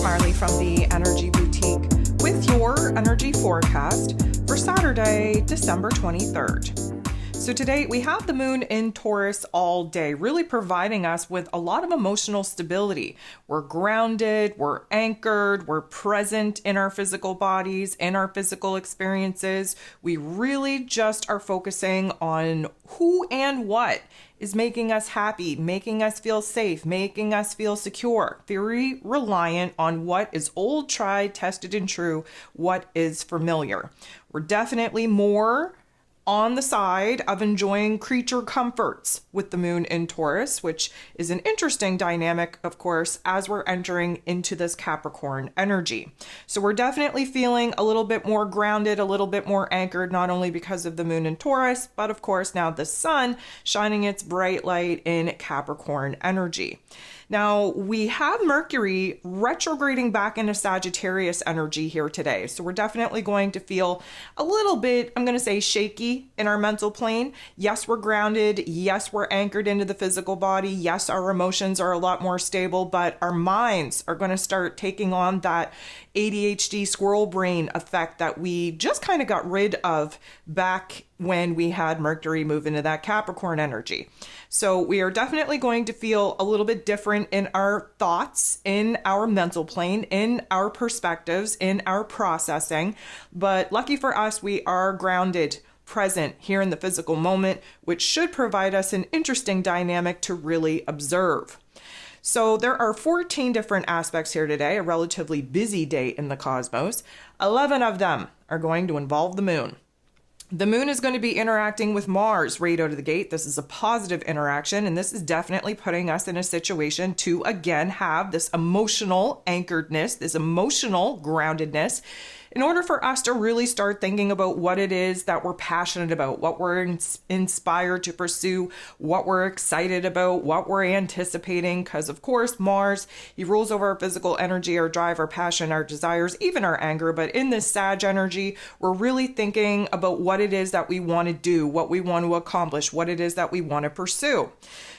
Marley from the Energy Boutique with your energy forecast for Saturday, December 23rd. So today we have the moon in Taurus all day, really providing us with a lot of emotional stability. We're grounded, we're anchored, we're present in our physical bodies, in our physical experiences. We really just are focusing on who and what is making us happy, making us feel safe, making us feel secure. Very reliant on what is old, tried, tested, and true, what is familiar. We're definitely more on the side of enjoying creature comforts with the moon in Taurus, which is an interesting dynamic, of course, as we're entering into this Capricorn energy. So we're definitely feeling a little bit more grounded, a little bit more anchored, not only because of the moon in Taurus, but of course now the sun shining its bright light in Capricorn energy. Now, we have Mercury retrograding back into Sagittarius energy here today. So we're definitely going to feel a little bit, I'm going to say, shaky in our mental plane. Yes, we're grounded. Yes, we're anchored into the physical body. Yes, our emotions are a lot more stable, but our minds are going to start taking on that ADHD squirrel brain effect that we just kind of got rid of back when we had Mercury move into that Capricorn energy. So we are definitely going to feel a little bit different in our thoughts, in our mental plane, in our perspectives, in our processing. But lucky for us, we are grounded, present here in the physical moment, which should provide us an interesting dynamic to really observe. So there are 14 different aspects here today, a relatively busy day in the cosmos. 11 of them are going to involve the moon. The moon is going to be interacting with Mars right out of the gate. This is a positive interaction, and this is definitely putting us in a situation to, again, have this emotional anchoredness, this emotional groundedness, in order for us to really start thinking about what it is that we're passionate about, what we're inspired to pursue, what we're excited about, what we're anticipating. Because, of course, Mars, he rules over our physical energy, our drive, our passion, our desires, even our anger. But in this Sag energy, we're really thinking about what it is that we want to do, what we want to accomplish, what it is that we want to pursue.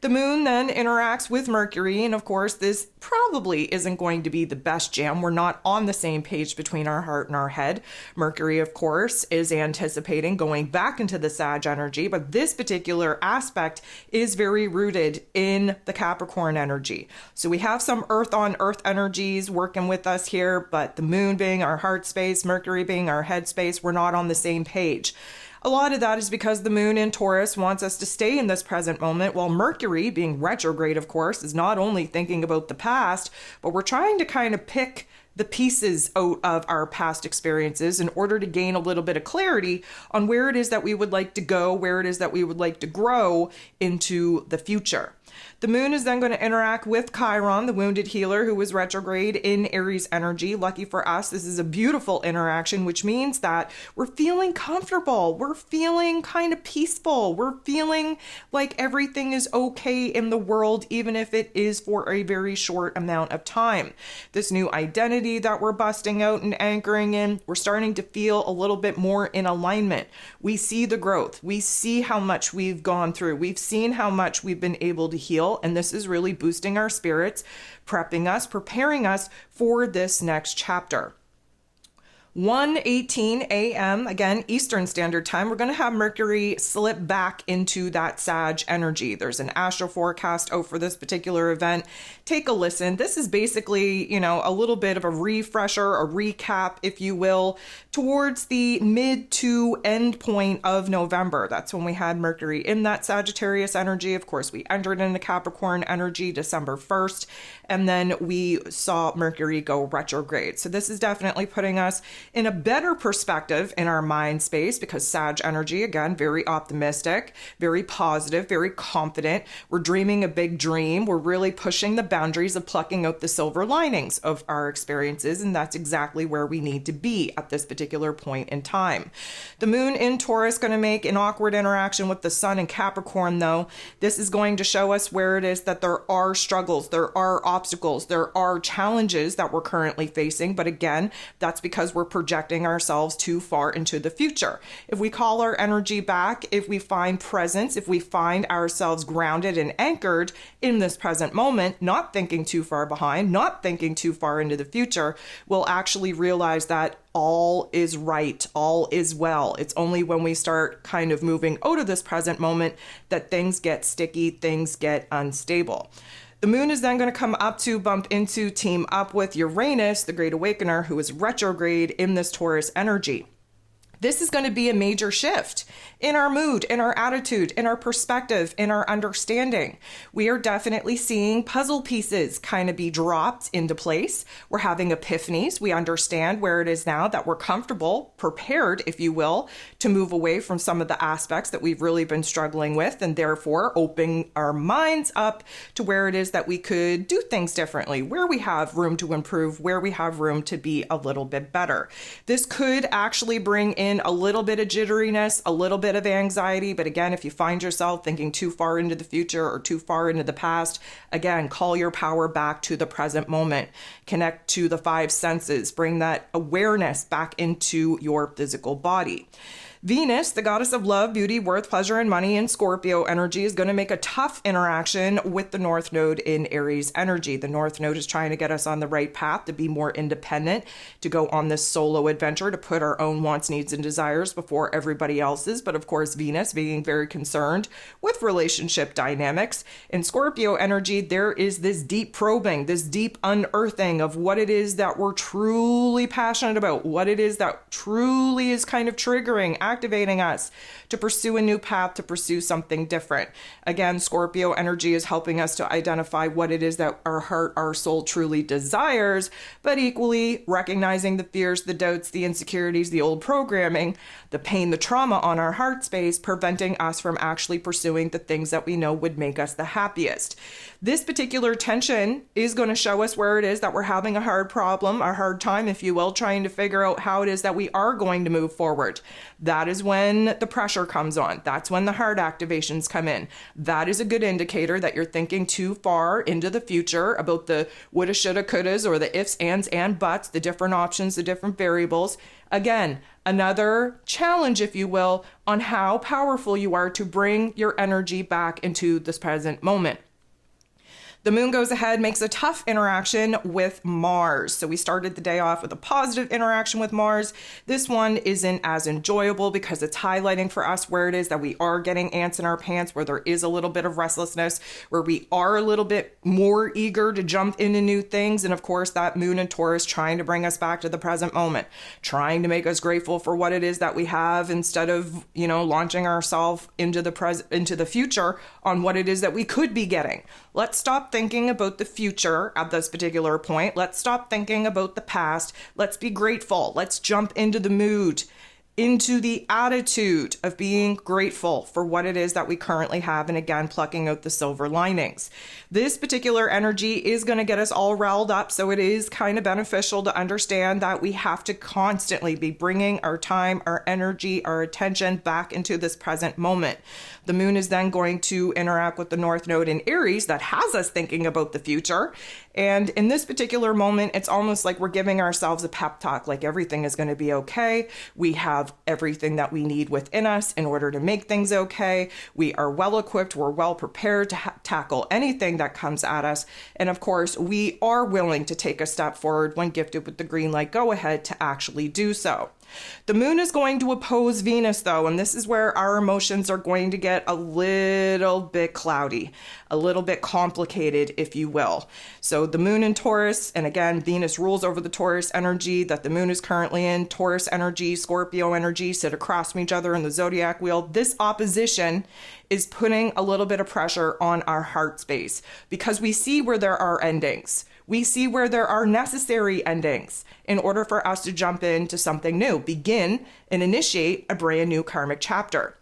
The moon then interacts with Mercury, and of course, this probably isn't going to be the best jam. We're not on the same page between our heart and our head. Mercury, of course, is anticipating going back into the Sag energy, but this particular aspect is very rooted in the Capricorn energy. So we have some earth on earth energies working with us here, but the moon being our heart space, Mercury being our head space, we're not on the same page. A lot of that is because the moon in Taurus wants us to stay in this present moment, while Mercury, being retrograde, of course, is not only thinking about the past, but we're trying to kind of pick the pieces out of our past experiences in order to gain a little bit of clarity on where it is that we would like to go, where it is that we would like to grow into the future. The moon is then going to interact with Chiron, the wounded healer, who was retrograde in Aries energy. Lucky for us, this is a beautiful interaction, which means that we're feeling comfortable. We're feeling kind of peaceful. We're feeling like everything is okay in the world, even if it is for a very short amount of time. This new identity that we're busting out and anchoring in, we're starting to feel a little bit more in alignment. We see the growth. We see how much we've gone through. We've seen how much we've been able to heal. And this is really boosting our spirits, prepping us, preparing us for this next chapter. 1:18 a.m., again, Eastern Standard Time, we're going to have Mercury slip back into that Sag energy. There's an astro forecast out for this particular event. Take a listen. This is basically, a little bit of a refresher, a recap, if you will, towards the mid to end point of November. That's when we had Mercury in that Sagittarius energy. Of course, we entered into Capricorn energy December 1st, and then we saw Mercury go retrograde. So this is definitely putting us in a better perspective in our mind space, because Sag energy, again, very optimistic, very positive, very confident. We're dreaming a big dream. We're really pushing the boundaries of plucking out the silver linings of our experiences, and that's exactly where we need to be at this particular particular point in time. The moon in Taurus going to make an awkward interaction with the sun in Capricorn, though. This is going to show us where it is that there are struggles, there are obstacles, there are challenges that we're currently facing. But again, that's because we're projecting ourselves too far into the future. If we call our energy back, if we find presence, if we find ourselves grounded and anchored in this present moment, not thinking too far behind, not thinking too far into the future, we'll actually realize that all is right, all is well. It's only when we start kind of moving out of this present moment that things get sticky, things get unstable. The moon is then going to come up to bump into, team up with Uranus, the Great Awakener, who is retrograde in this Taurus energy. This is going to be a major shift in our mood, in our attitude, in our perspective, in our understanding. We are definitely seeing puzzle pieces kind of be dropped into place. We're having epiphanies. We understand where it is now that we're comfortable, prepared, if you will, to move away from some of the aspects that we've really been struggling with, and therefore opening our minds up to where it is that we could do things differently, where we have room to improve, where we have room to be a little bit better. This could actually bring in a little bit of jitteriness, a little bit of anxiety. But again, if you find yourself thinking too far into the future or too far into the past, again, call your power back to the present moment. Connect to the five senses. Bring that awareness back into your physical body. Venus, the goddess of love, beauty, worth, pleasure, and money in Scorpio energy, is going to make a tough interaction with the North Node in Aries energy. The North Node is trying to get us on the right path to be more independent, to go on this solo adventure, to put our own wants, needs, and desires before everybody else's. But of course, Venus being very concerned with relationship dynamics. In Scorpio energy, there is this deep probing, this deep unearthing of what it is that we're truly passionate about, what it is that truly is kind of triggering, activating us to pursue a new path, to pursue something different. Again, Scorpio energy is helping us to identify what it is that our heart, our soul truly desires, but equally recognizing the fears, the doubts, the insecurities, the old programming, the pain, the trauma on our heart space, preventing us from actually pursuing the things that we know would make us the happiest. This particular tension is going to show us where it is that we're having a hard problem, a hard time, if you will, trying to figure out how it is that we are going to move forward. That is when the pressure comes on. That's when the heart activations come in. That is a good indicator that you're thinking too far into the future about the woulda, shoulda, couldas, or the ifs, ands, and buts, the different options, the different variables. Again, another challenge, if you will, on how powerful you are to bring your energy back into this present moment. The moon goes ahead, makes a tough interaction with Mars. So we started the day off with a positive interaction with Mars. This one isn't as enjoyable because it's highlighting for us where it is that we are getting ants in our pants, where there is a little bit of restlessness, where we are a little bit more eager to jump into new things. And of course, that moon in Taurus trying to bring us back to the present moment, trying to make us grateful for what it is that we have instead of, launching ourselves into the future on what it is that we could be getting. Let's stop thinking about the future at this particular point. Let's stop thinking about the past. Let's be grateful. Let's jump into the mood, into the attitude of being grateful for what it is that we currently have, and again, plucking out the silver linings. This particular energy is going to get us all riled up, so it is kind of beneficial to understand that we have to constantly be bringing our time, our energy, our attention back into this present moment. The moon is then going to interact with the North Node in Aries that has us thinking about the future. And in this particular moment, it's almost like we're giving ourselves a pep talk, like everything is going to be okay. We have everything that we need within us in order to make things okay. We are well equipped. We're well prepared to tackle anything that comes at us. And of course, we are willing to take a step forward when gifted with the green light go ahead to actually do so. The moon is going to oppose Venus, though, and this is where our emotions are going to get a little bit cloudy, a little bit complicated, if you will. So the moon in Taurus, and again, Venus rules over the Taurus energy that the moon is currently in. Taurus energy, Scorpio energy sit across from each other in the zodiac wheel. This opposition is putting a little bit of pressure on our heart space because we see where there are endings. We see where there are necessary endings in order for us to jump into something new, begin and initiate a brand new karmic chapter.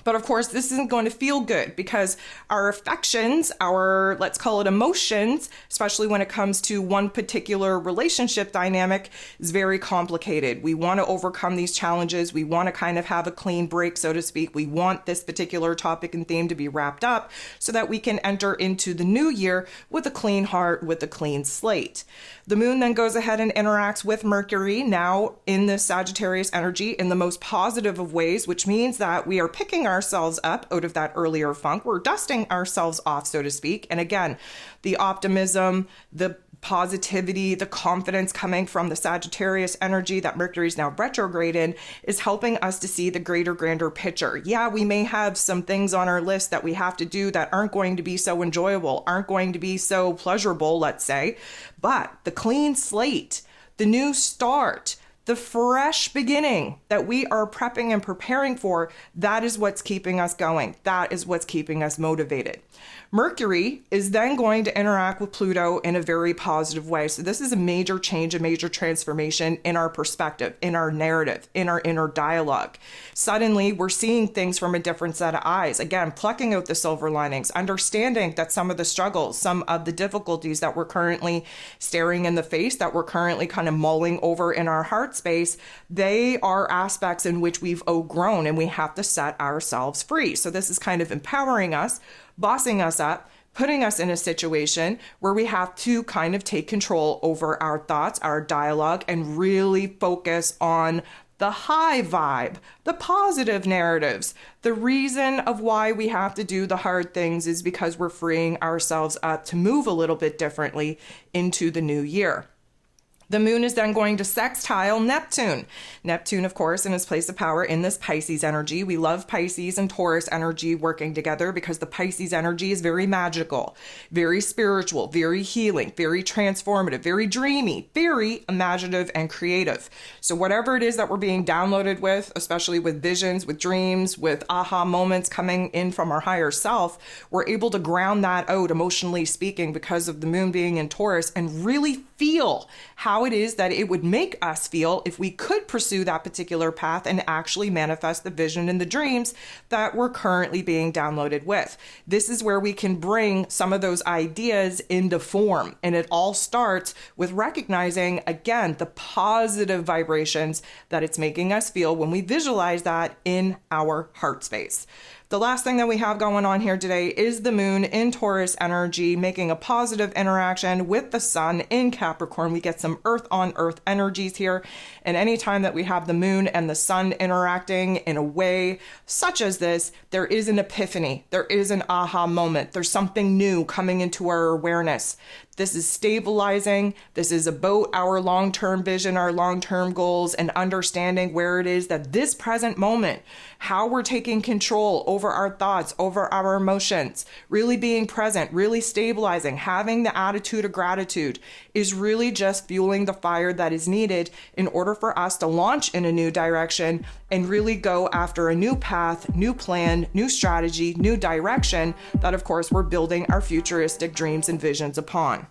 But of course, this isn't going to feel good because our affections, our, let's call it emotions, especially when it comes to one particular relationship dynamic, is very complicated. We want to overcome these challenges. We want to kind of have a clean break, so to speak. We want this particular topic and theme to be wrapped up so that we can enter into the new year with a clean heart, with a clean slate. The moon then goes ahead and interacts with Mercury now in this Sagittarius energy in the most positive of ways, which means that we are picking ourselves up out of that earlier funk. We're dusting ourselves off, so to speak. And again, the optimism, the positivity, the confidence coming from the Sagittarius energy that Mercury is now retrograde in is helping us to see the greater, grander picture. Yeah, we may have some things on our list that we have to do that aren't going to be so enjoyable, aren't going to be so pleasurable, let's say, but the clean slate, the new start, the fresh beginning that we are prepping and preparing for, that is what's keeping us going. That is what's keeping us motivated. Mercury is then going to interact with Pluto in a very positive way. So this is a major change, a major transformation in our perspective, in our narrative, in our inner dialogue. Suddenly, we're seeing things from a different set of eyes. Again, plucking out the silver linings, understanding that some of the struggles, some of the difficulties that we're currently staring in the face, that we're currently kind of mulling over in our heart space, they are aspects in which we've outgrown and we have to set ourselves free. So this is kind of empowering us, bossing us up, putting us in a situation where we have to kind of take control over our thoughts, our dialogue, and really focus on the high vibe, the positive narratives. The reason of why we have to do the hard things is because we're freeing ourselves up to move a little bit differently into the new year. The moon is then going to sextile Neptune. Neptune, of course, in his place of power in this Pisces energy. We love Pisces and Taurus energy working together because the Pisces energy is very magical, very spiritual, very healing, very transformative, very dreamy, very imaginative and creative. So whatever it is that we're being downloaded with, especially with visions, with dreams, with aha moments coming in from our higher self, we're able to ground that out emotionally speaking because of the moon being in Taurus and really feel how it is that it would make us feel if we could pursue that particular path and actually manifest the vision and the dreams that we're currently being downloaded with. This is where we can bring some of those ideas into form. And it all starts with recognizing, again, the positive vibrations that it's making us feel when we visualize that in our heart space. The last thing that we have going on here today is the moon in Taurus energy, making a positive interaction with the sun in Capricorn. We get some earth on earth energies here. And anytime that we have the moon and the sun interacting in a way such as this, there is an epiphany. There is an aha moment. There's something new coming into our awareness. This is stabilizing. This is about our long-term vision, our long-term goals, and understanding where it is that this present moment, how we're taking control over our thoughts, over our emotions, really being present, really stabilizing, having the attitude of gratitude is really just fueling the fire that is needed in order for us to launch in a new direction and really go after a new path, new plan, new strategy, new direction that, of course, we're building our futuristic dreams and visions upon.